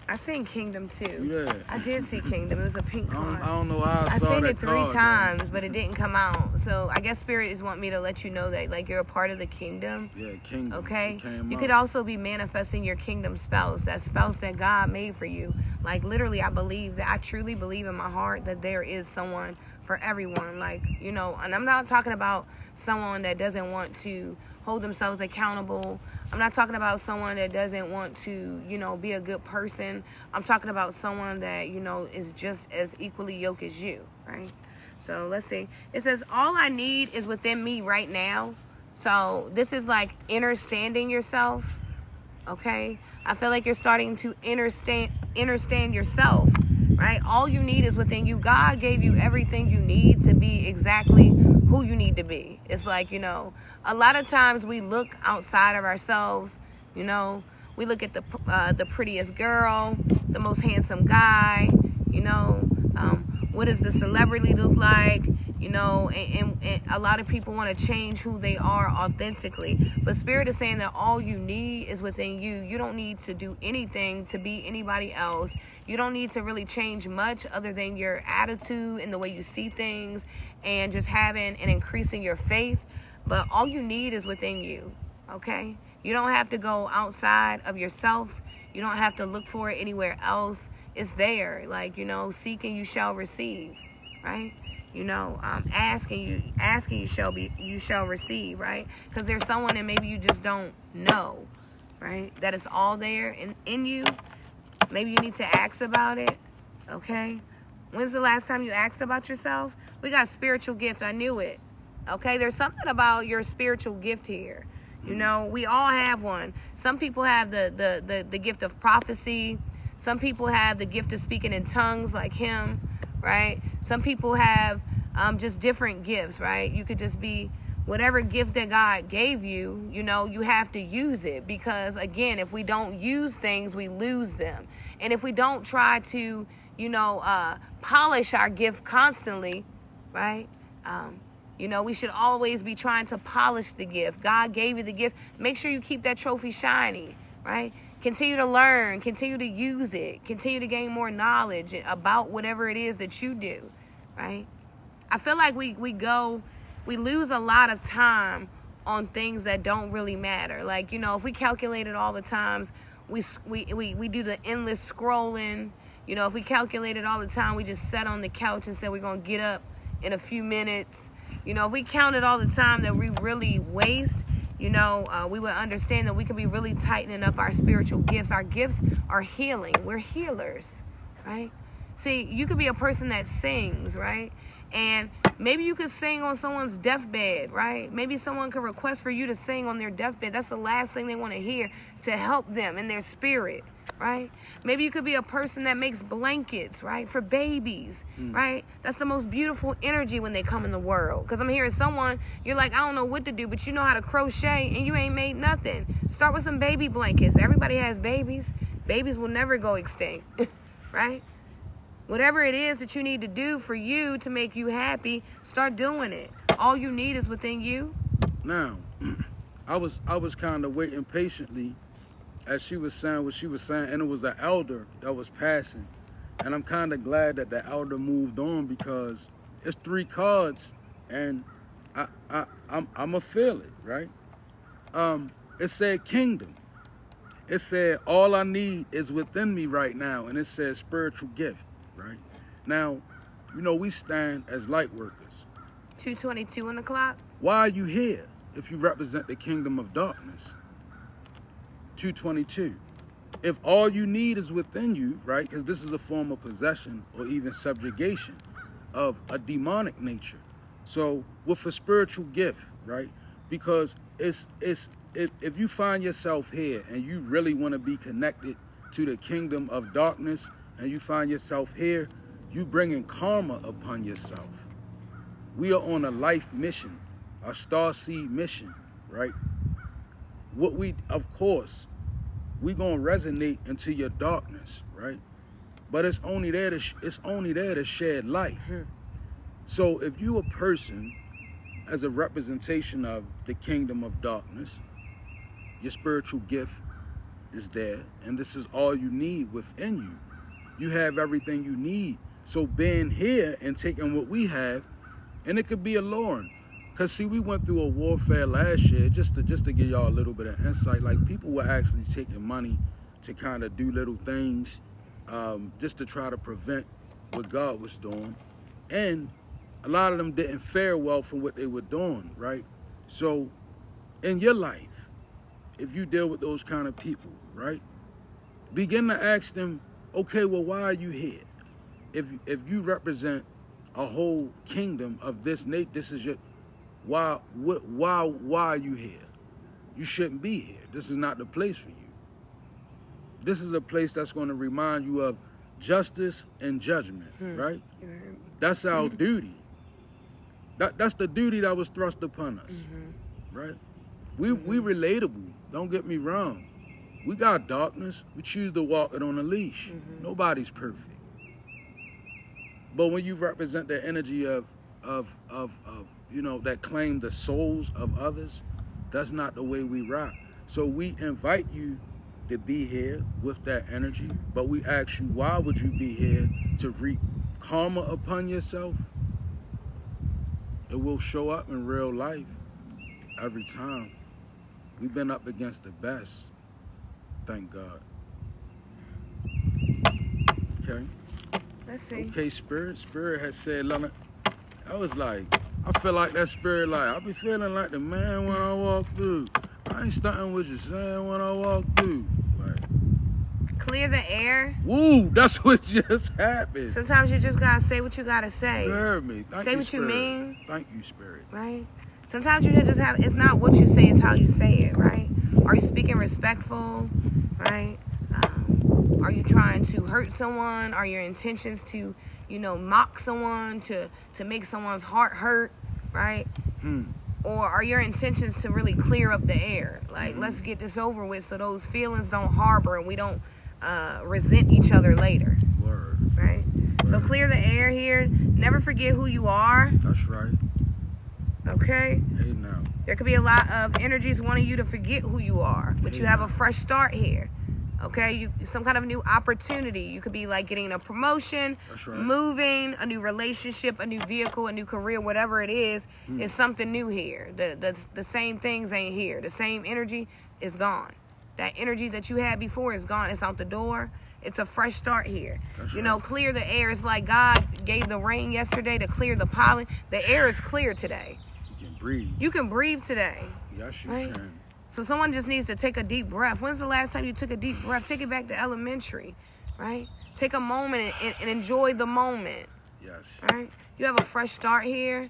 A: I seen Kingdom too.
B: Yeah.
A: I did see Kingdom. It was a pink card.
B: I don't know how I
A: I
B: saw
A: seen
B: that
A: it 3
B: card,
A: times, but it didn't come out. So I guess Spirit is wanting me to let you know that, like, you're a part of the kingdom.
B: Yeah, kingdom.
A: Okay? You
B: out.
A: could also be manifesting your kingdom spouse, that spouse that God made for you. Like, literally, I truly believe in my heart that there is someone for everyone. Like, you know, and I'm not talking about someone that doesn't want to hold themselves accountable. I'm not talking about someone that doesn't want to, you know, be a good person. I'm talking about someone that, you know, is just as equally yoked as you, right? So let's see. It says, all I need is within me right now. So this is like understanding yourself, okay? I feel like you're starting to understand yourself, right? All you need is within you. God gave you everything you need to be exactly who you need to be. It's like, you know, a lot of times we look outside of ourselves, you know, we look at the prettiest girl, the most handsome guy, you know, what does the celebrity look like, you know, and a lot of people want to change who they are authentically. But Spirit is saying that all you need is within you. You don't need to do anything to be anybody else. You don't need to really change much other than your attitude and the way you see things and just having and increasing your faith. But all you need is within you, okay? You don't have to go outside of yourself. You don't have to look for it anywhere else. It's there. Like, you know, seek and you shall receive, right? You know, asking you shall receive, right? Because there's someone that maybe you just don't know, right? That it's all there in you. Maybe you need to ask about it, okay? When's the last time you asked about yourself? We got spiritual gift. I knew it. Okay, there's something about your spiritual gift here. You know, we all have one. Some people have the gift of prophecy. Some people have the gift of speaking in tongues like him, right? Some people have just different gifts, right? You could just be whatever gift that God gave you, you know, you have to use it. Because, again, if we don't use things, we lose them. And if we don't try to, you know, polish our gift constantly, right? You know, we should always be trying to polish the gift. God gave you the gift. Make sure you keep that trophy shiny, right? Continue to learn. Continue to use it. Continue to gain more knowledge about whatever it is that you do, right? I feel like we lose a lot of time on things that don't really matter. Like, you know, if we calculated all the times we do the endless scrolling, you know, if we calculated all the time we just sat on the couch and said we're going to get up in a few minutes. You know, if we counted all the time that we really waste, we would understand that we could be really tightening up our spiritual gifts. Our gifts are healing. We're healers, right? See, you could be a person that sings, right? And maybe you could sing on someone's deathbed, right? Maybe someone could request for you to sing on their deathbed. That's the last thing they want to hear, to help them in their spirit, right? Maybe you could be a person that makes blankets, right, for babies, right? That's the most beautiful energy when they come in the world. Because I'm hearing someone, you're like, I don't know what to do, but you know how to crochet and you ain't made nothing. Start with some baby blankets. Everybody has babies. Babies will never go extinct, right? Whatever it is that you need to do for you to make you happy, start doing it. All you need is within you.
B: Now, I was kind of waiting patiently as she was saying what she was saying, and it was the elder that was passing. And I'm kind of glad that the elder moved on, because it's 3 cards, and I'ma feel it, right? It said kingdom. It said all I need is within me right now, and it said spiritual gift, right? Now, we stand as light workers.
A: 2:22 on the clock.
B: Why are you here if you represent the kingdom of darkness? 2:22. If all you need is within you, right? Because this is a form of possession or even subjugation of a demonic nature. So with a spiritual gift, right? Because if you find yourself here and you really want to be connected to the kingdom of darkness, and you find yourself here, you bringing karma upon yourself. We are on a life mission, a starseed mission, right? Of course, we gonna resonate into your darkness, right? But it's only there to shed light. So if you a person as a representation of the kingdom of darkness, your spiritual gift is there, and this is all you need within you. You have everything you need. So being here and taking what we have, and it could be alluring. Because see, we went through a warfare last year, just to give y'all a little bit of insight. Like, people were actually taking money to kind of do little things, just to try to prevent what God was doing. And a lot of them didn't fare well from what they were doing, right? So in your life, if you deal with those kind of people, right, begin to ask them, okay, well, why are you here? If you represent a whole kingdom of this nature, this is your, why are you here? You shouldn't be here. This is not the place for you. This is a place that's going to remind you of justice and judgment, right? That's our duty. That's the duty that was thrust upon us, right? We relatable. Don't get me wrong. We got darkness. We choose to walk it on a leash. Nobody's perfect. But when you represent the energy of that claim the souls of others, that's not the way we rock. So we invite you to be here with that energy, but we ask you, why would you be here? To reap karma upon yourself? It will show up in real life every time. We've been up against the best. Thank God. Okay.
A: Let's see.
B: Okay, Spirit has said, I was like, I feel like that Spirit, like, I be feeling like the man when I walk through. I ain't stunting what you're saying when I walk through. Like,
A: Clear the air.
B: woo, that's what just happened.
A: Sometimes you just gotta say what you gotta say.
B: You heard me. Thank
A: Say
B: you,
A: what you
B: Spirit.
A: mean.
B: Thank you, Spirit.
A: Right? Sometimes you just have, it's not what you say, it's how you say it, right? Are you speaking respectful, right? Are you trying to hurt someone? Are your intentions to, mock someone, to make someone's heart hurt, right? Or are your intentions to really clear up the air? Like, let's get this over with so those feelings don't harbor and we don't resent each other later.
B: Word.
A: Right?
B: Word.
A: So clear the air here. Never forget who you are.
B: That's right.
A: Okay?
B: Hey, now.
A: There could be a lot of energies wanting you to forget who you are, but you have a fresh start here. Okay, some kind of new opportunity. You could be like getting a promotion,
B: That's right.
A: moving, a new relationship, a new vehicle, a new career, whatever it is. It's something new here. The same things ain't here. The same energy is gone. That energy that you had before is gone. It's out the door. It's a fresh start here.
B: That's
A: you
B: right.
A: know, clear the air. It's like God gave the rain yesterday to clear the pollen. The air is clear today.
B: You can breathe.
A: You can breathe today.
B: Yes, you
A: Right?
B: can.
A: So someone just needs to take a deep breath. When's the last time you took a deep breath? Take it back to elementary, right? Take a moment and enjoy the moment,
B: Yes.
A: right? You have a fresh start here.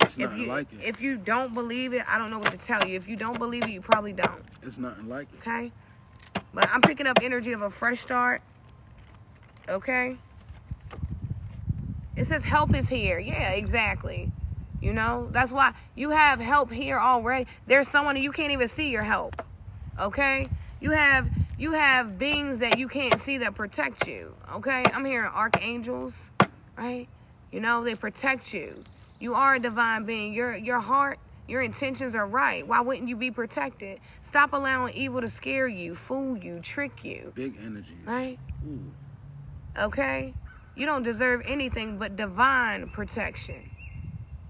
B: It's nothing like it.
A: If you don't believe it, I don't know what to tell you. If you don't believe it, you probably don't,
B: It's nothing like it.
A: okay? But I'm picking up energy of a fresh start, okay? It says help is here. Yeah, exactly. You know, that's why you have help here already. There's someone you can't even see your help. Okay? You have beings that you can't see that protect you. Okay? I'm hearing archangels, right? You know, they protect you. You are a divine being. Your heart, your intentions are right. Why wouldn't you be protected? Stop allowing evil to scare you, fool you, trick you.
B: Big energies.
A: Right?
B: Ooh.
A: Okay? You don't deserve anything but divine protection.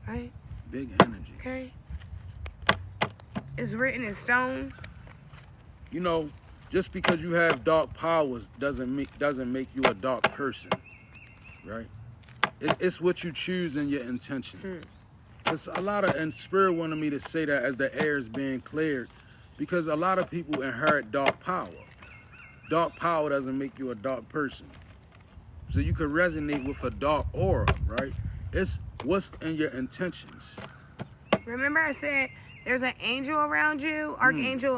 A: Right?
B: Big energy.
A: Okay? It's written in stone.
B: You know, just because you have dark powers doesn't make you a dark person, right? It's what you choose and your intention. It's a lot of, and Spirit wanted me to say that as the air is being cleared, because a lot of people inherit dark power. Dark power doesn't make you a dark person. So you could resonate with a dark aura, right? It's what's in your intentions.
A: Remember I said there's an angel around you? Archangel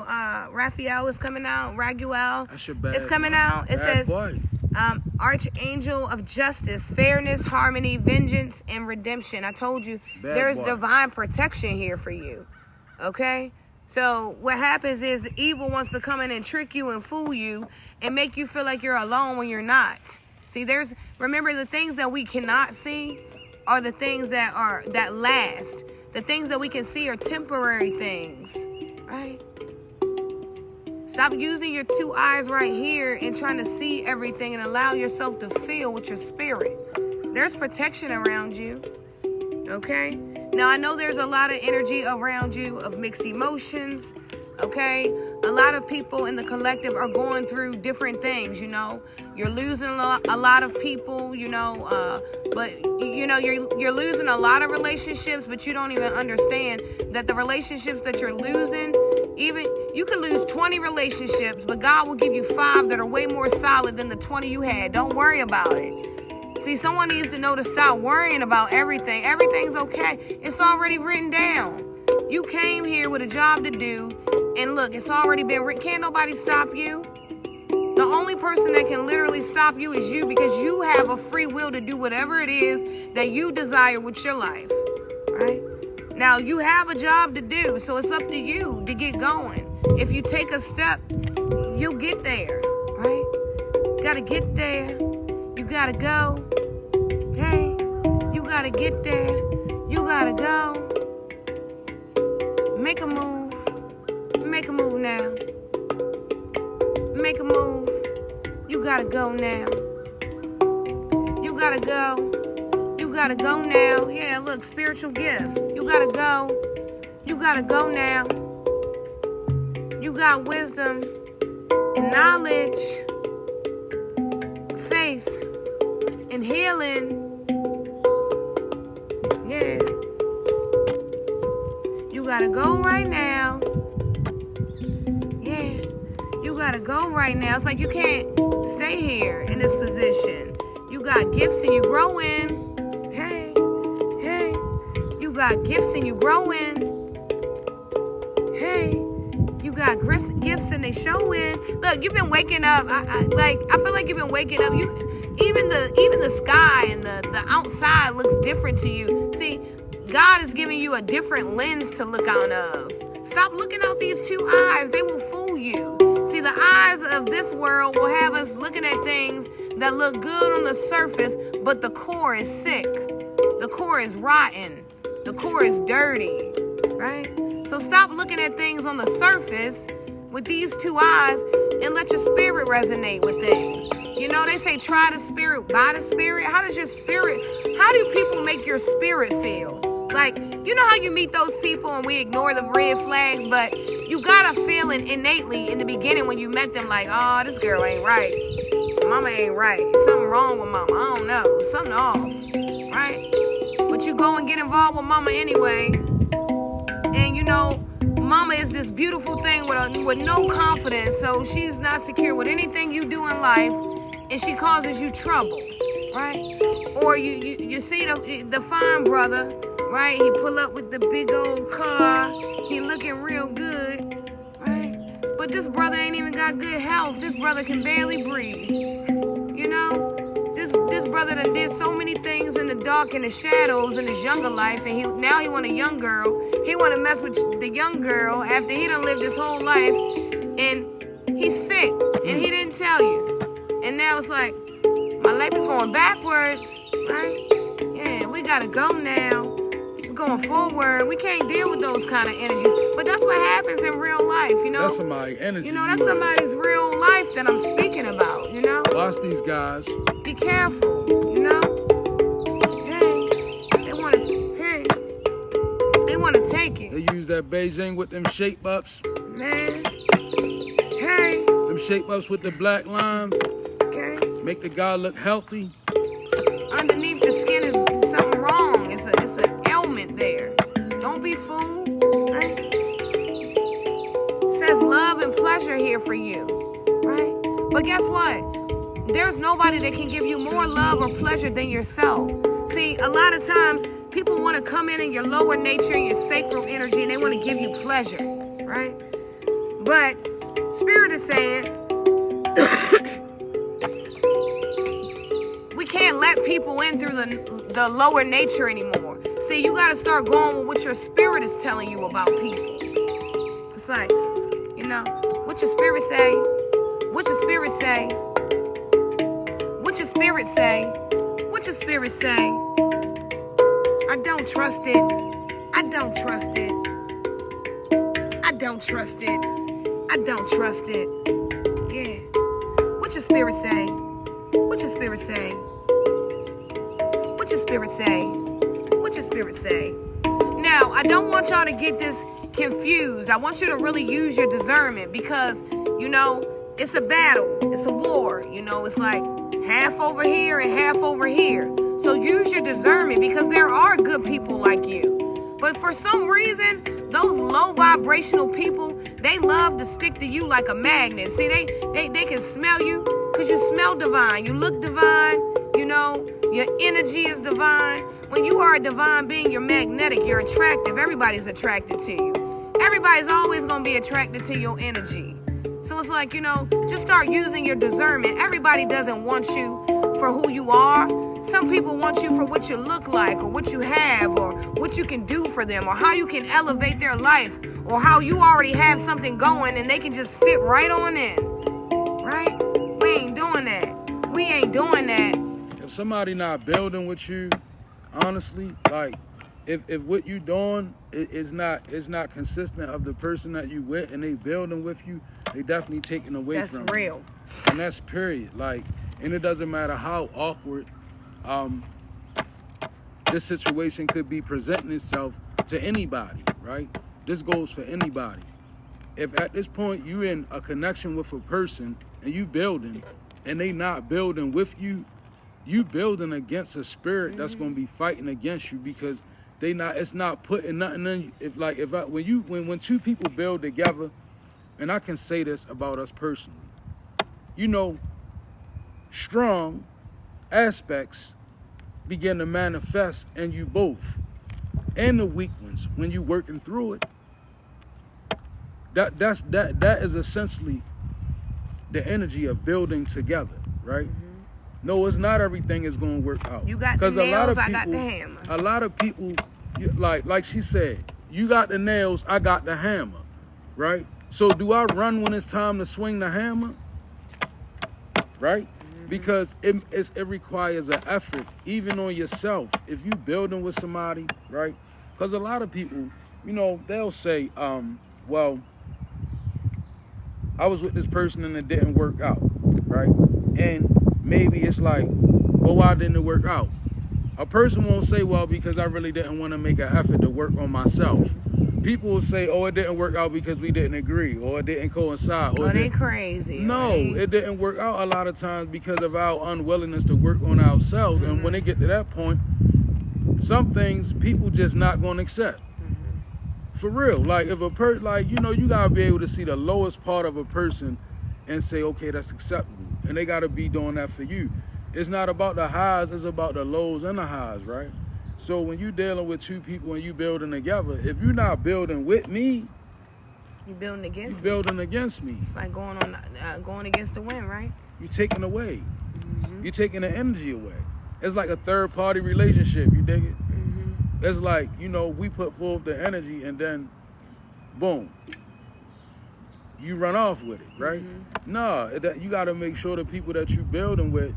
A: Raphael is coming out. Raguel.
B: That's your bad
A: It's coming
B: boy.
A: out. It
B: Bad
A: says
B: boy.
A: Archangel of justice, fairness, harmony, vengeance, and redemption. I told you
B: Bad
A: there's
B: boy.
A: divine protection here for you. Okay? So what happens is the evil wants to come in and trick you and fool you and make you feel like you're alone when you're not. See, remember the things that we cannot see are the things that last. The things that we can see are temporary things, right? Stop using your two eyes right here and trying to see everything and allow yourself to feel with your spirit. There's protection around you, okay? Now, I know there's a lot of energy around you of mixed emotions, okay? A lot of people in the collective are going through different things, you know? You're losing a lot of people, you know, but, you know, you're losing a lot of relationships, but you don't even understand that the relationships that you're losing, even, you could lose 20 relationships, but God will give you 5 that are way more solid than the 20 you had. Don't worry about it. See, someone needs to know to stop worrying about everything. Everything's okay. It's already written down. You came here with a job to do, and look, it's already been written. Can't nobody stop you. The only person that can literally stop you is you, because you have a free will to do whatever it is that you desire with your life, right? Now, you have a job to do, so it's up to you to get going. If you take a step, you'll get there, right? You gotta get there. You gotta go. Hey, you gotta get there. You gotta go. Make a move. Make a move now. Make a move. You gotta go now. You gotta go. You gotta go now. Yeah, look, spiritual gifts. You gotta go. You gotta go now. You got wisdom and knowledge, faith and healing. Yeah. You gotta go right now. Yeah. You gotta go right now. It's like you can't stay here in this position. You got gifts and you growing. Hey, hey. You got gifts and you growing. Hey, you got gifts and they showing. Look, you've been waking up. I feel like you've been waking up. Even the sky and the outside looks different to you. See, God is giving you a different lens to look out of. Stop looking out these two eyes. They will fool you. See, the eyes of this world will have us looking at things that look good on the surface, but the core is sick. The core is rotten. The core is dirty, right? So stop looking at things on the surface with these two eyes and let your spirit resonate with things. You know, they say try the spirit by the spirit. How do people make your spirit feel? Like, you know how you meet those people and we ignore the red flags, but you got a feeling innately in the beginning when you met them like, oh, this girl ain't right. Mama ain't right. Something wrong with mama. I don't know. Something off, right? But you go and get involved with mama anyway. And you know, mama is this beautiful thing with no confidence, so she's not secure with anything you do in life, and she causes you trouble, right? Or you see the fine brother, right? He pull up with the big old car, he looking real good, right? But this brother ain't even got good health. This brother can barely breathe, you know? This brother done did so many things in the dark and the shadows in his younger life, and now he want a young girl. He want to mess with the young girl after he done lived his whole life, and he's sick, and he didn't tell you. And now it's like, my life is going backwards, right? Yeah, we gotta go now. We're going forward. We can't deal with those kind of energies. But that's what happens in real life, you know?
B: That's somebody's energy.
A: You know, that's somebody's real life that I'm speaking about, you know?
B: Watch these guys.
A: Be careful, you know? They want to take it.
B: They use that Beijing with them shape ups.
A: Man.
B: Them shape ups with the black line.
A: Okay.
B: Make the guy look healthy.
A: Underneath the skin is something wrong. It's an ailment there. Don't be fooled, right? It says love and pleasure here for you, right? But guess what? There's nobody that can give you more love or pleasure than yourself. See, a lot of times people want to come in your lower nature and your sacral energy, and they want to give you pleasure, right? But Spirit is saying we can't let people in through the lower nature anymore. See, you got to start going with what your spirit is telling you about people. It's like, you know, what your spirit say? What your spirit say? What your spirit say? What your spirit say? I don't trust it. I don't trust it. I don't trust it. I don't trust it. Yeah. What your spirit say? What your spirit say? What your spirit say? What your spirit say? Now, I don't want y'all to get this confused. I want you to really use your discernment because, you know, it's a battle. It's a war. You know, it's like half over here and half over here. So use your discernment because there are good people like you. But for some reason, those low vibrational people, they love to stick to you like a magnet. See, they can smell you because you smell divine. You look divine. You know, your energy is divine. When you are a divine being, you're magnetic. You're attractive. Everybody's attracted to you. Everybody's always going to be attracted to your energy. So it's like, you know, just start using your discernment. Everybody doesn't want you for who you are. Some people want you for what you look like or what you have or what you can do for them or how you can elevate their life or how you already have something going and they can just fit right on in. Right? We ain't doing that. We ain't doing that.
B: If somebody not building with you, honestly, like if what you doing is not consistent of the person that you with and they building with you, they definitely taking away from you.
A: That's real.
B: And that's period. Like, and it doesn't matter how awkward this situation could be presenting itself to anybody, right? This goes for anybody. If at this point you in a connection with a person and you building and they not building with you, you building against a spirit that's gonna be fighting against you because it's not putting nothing in you. When two people build together, and I can say this about us personally, you know, strong aspects begin to manifest in you both, and the weak ones when you working through it. That is essentially the energy of building together, right? No, it's not everything is going to work out.
A: You got the nails, I got the hammer.
B: A lot of people, like she said, you got the nails, I got the hammer, right? So do I run when it's time to swing the hammer? Right? Because it requires an effort, even on yourself. If you building with somebody, right? Because a lot of people, you know, they'll say, well, I was with this person and it didn't work out, right? And maybe it's like, well, why didn't it work out? A person won't say, well, because I really didn't want to make an effort to work on myself. People will say, oh, it didn't work out because we didn't agree, or it didn't coincide. Or
A: they crazy.
B: No, it didn't work out a lot of times because of our unwillingness to work on ourselves. And when they get to that point, some things people just not going to accept. For real, like if a like, you know, you gotta be able to see the lowest part of a person and say, okay, that's acceptable. And they gotta be doing that for you. It's not about the highs, it's about the lows and the highs, right? So when you dealing with two people and you building together, if you're not building with me,
A: You building against
B: you
A: me.
B: building against me.
A: It's like going against the wind, right?
B: You're taking away. You're taking the energy away. It's like a third party relationship, you dig it? It's like, you know, we put forth the energy and then boom, you run off with it, right? Nah, you gotta make sure the people that you building with,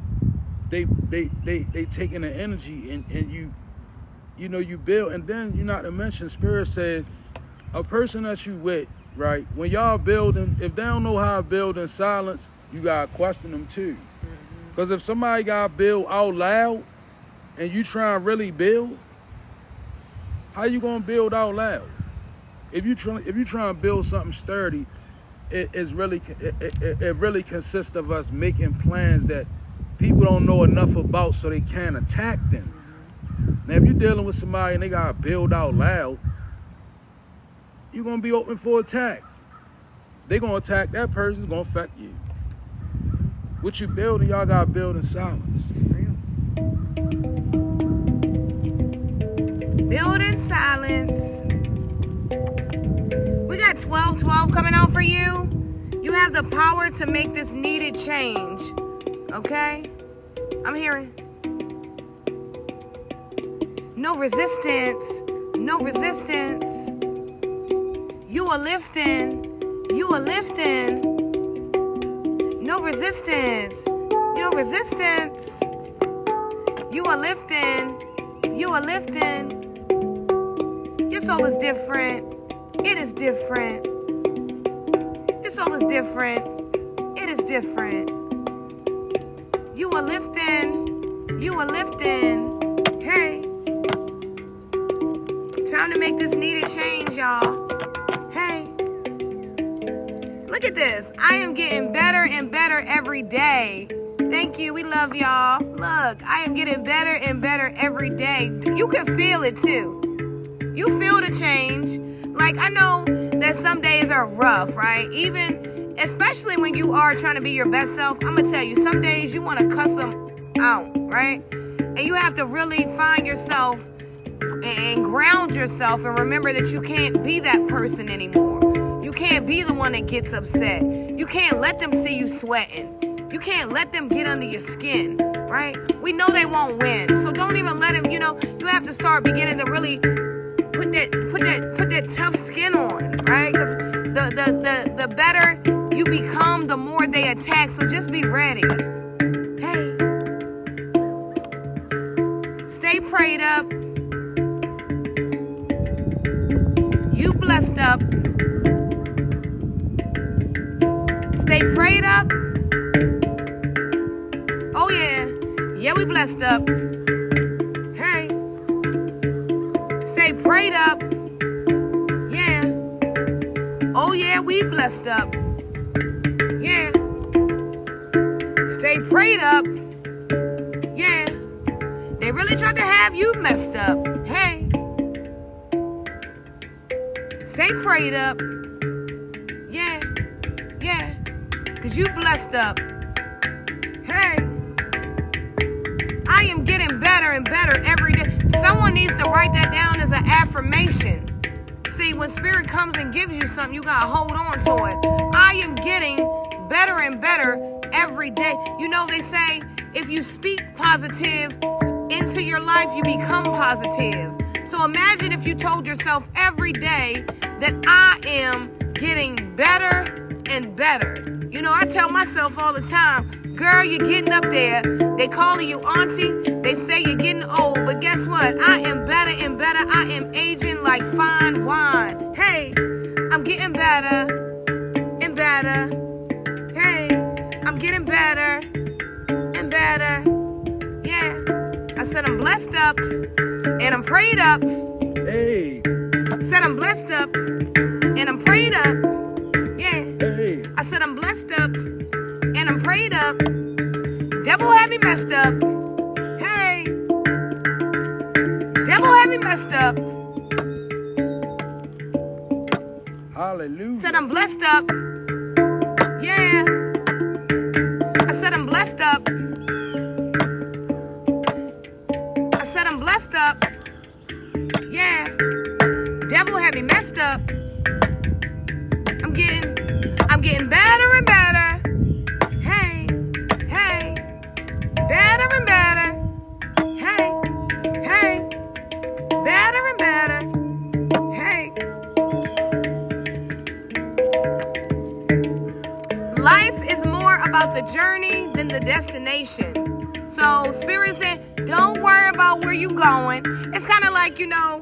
B: they taking the energy and you know, you build. And then you not to mention, Spirit says a person that you with, right, when y'all building, if they don't know how to build in silence, you gotta question them too. Because if somebody gotta build out loud and you try and really build, how you gonna build out loud? If you try to build something sturdy, it really consists of us making plans that people don't know enough about so they can't attack them. Now, if you're dealing with somebody and they gotta build out loud, you're gonna be open for attack. They gonna attack that person, it's gonna affect you. What you building, y'all gotta build in silence.
A: It's real. Build in silence. We got 12-12 coming out for you. You have the power to make this needed change. Okay? I'm hearing. No resistance. No resistance. You are lifting. You are lifting. No resistance. No resistance. You are lifting. You are lifting. Your soul is different. It is different. Your soul is different. It is different. You are lifting. You are lifting. Hey. Time to make this needed change, y'all. Hey. Look at this. I am getting better and better every day. Thank you. We love y'all. Look, I am getting better and better every day. You can feel it too. You feel the change. Like, I know that some days are rough, right? Even, especially when you are trying to be your best self. I'm going to tell you, some days you want to cuss them out, right? And you have to really find yourself and ground yourself and remember that you can't be that person anymore. You can't be the one that gets upset. You can't let them see you sweating. You can't let them get under your skin, right? We know they won't win. So don't even let them, you have to start beginning to really put that tough skin on, right? Because the better you become, the more they attack. So just be ready. Hey. Stay prayed up. You blessed up. Stay prayed up. Oh yeah. Yeah, we blessed up. Hey. Stay prayed up. Yeah. Oh yeah, we blessed up. Yeah. Stay prayed up. Yeah. They really tried to have you messed up. Hey. Stay prayed up. Yeah. Yeah. Cause you blessed up. Hey. I am getting better and better every day. Someone needs to write that down as an affirmation. See, when Spirit comes and gives you something, you gotta hold on to it. I am getting better and better every day. You know, they say if you speak positive into your life, you become positive. So imagine if you told yourself every day that I am getting better and better. You know, I tell myself all the time, girl, you're getting up there. They calling you auntie. They say you're getting old. But guess what? I am better and better. I am aging like fine wine. Hey, I'm getting better and better. Hey, I'm getting better and better. Yeah. I said I'm blessed up and I'm prayed up.
B: Hey.
A: I said I'm blessed up and I'm prayed up. Yeah.
B: Hey.
A: I said I'm blessed up and I'm prayed up. Devil had me messed up. Hey. Devil had me messed up.
B: Hallelujah.
A: Said I'm blessed up. Yeah. I said I'm blessed up. I said I'm blessed up. Yeah. Devil had me messed up. I'm getting better and better. Hey, hey. Better and better. Hey, hey. Better and better. Hey. Life is more about the journey than the destination. So Spirit said, don't worry about where you're going. It's kind of like, imagine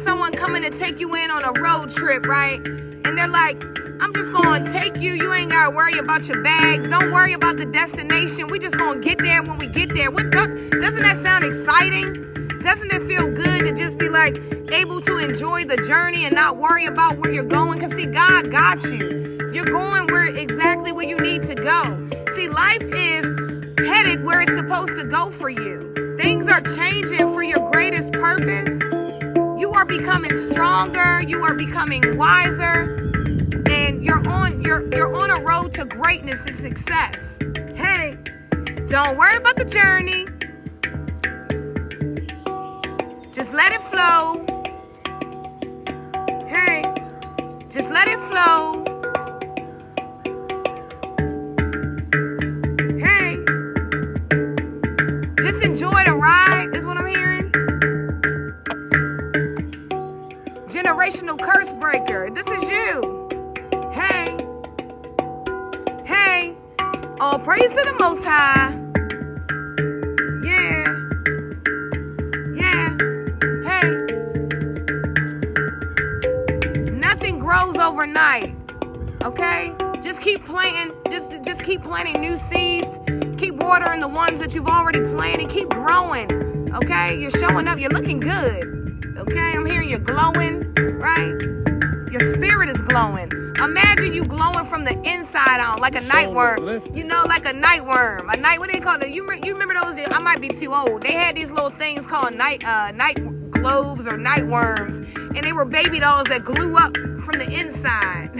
A: someone coming to take you in on a road trip, right? And they're like, I'm just going to take you. You ain't got to worry about your bags. Don't worry about the destination. We just going to get there when we get there. Doesn't that sound exciting? Doesn't it feel good to just be like able to enjoy the journey and not worry about where you're going? Because see, God got you. You're going exactly where you need to go. See, life is headed where it's supposed to go for you. Things are changing for your greatest purpose. You are becoming stronger. You are becoming wiser. And you're on a road to greatness and success. Hey, don't worry about the journey. Just let it flow. Hey, just let it flow. Hey, just enjoy the ride is what I'm hearing. Generational curse breaker. This is you. Hey, hey, all praise to the Most High. Yeah, yeah, hey. Nothing grows overnight, okay? Just keep planting, just keep planting new seeds. Keep watering the ones that you've already planted. Keep growing, okay? You're showing up. You're looking good, okay? I'm hearing you're glowing, right? Your spirit is glowing. Imagine you glowing from the inside out like a nightworm. Like a nightworm. What do they call it? You remember those? I might be too old. They had these little things called night globes or night worms, and they were baby dolls that glue up from the inside.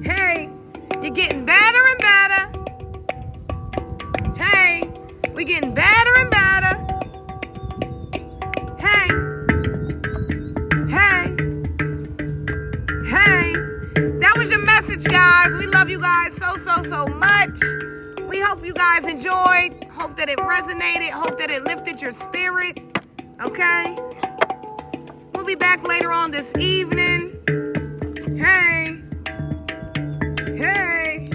A: Hey, you're getting better and better. Hey, we're getting better and better. Hey. Hey, that was your message, guys. We love you guys so much. We hope you guys enjoyed. Hope that it resonated. Hope that it lifted your spirit. Okay? We'll be back later on this evening. Hey. Hey.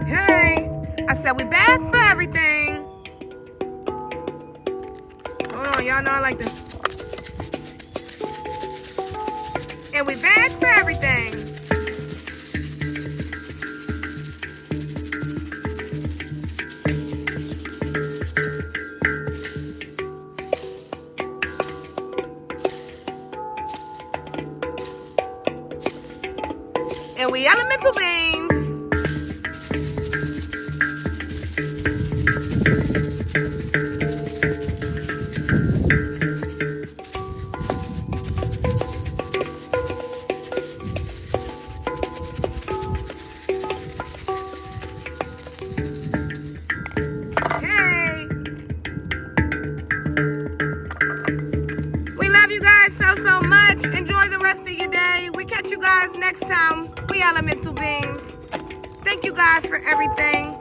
A: Hey. I said we back for everything. Hold on, y'all know I like this. And we back for everything. And we elemental beings. Next time, we elemental beings. Thank you guys for everything.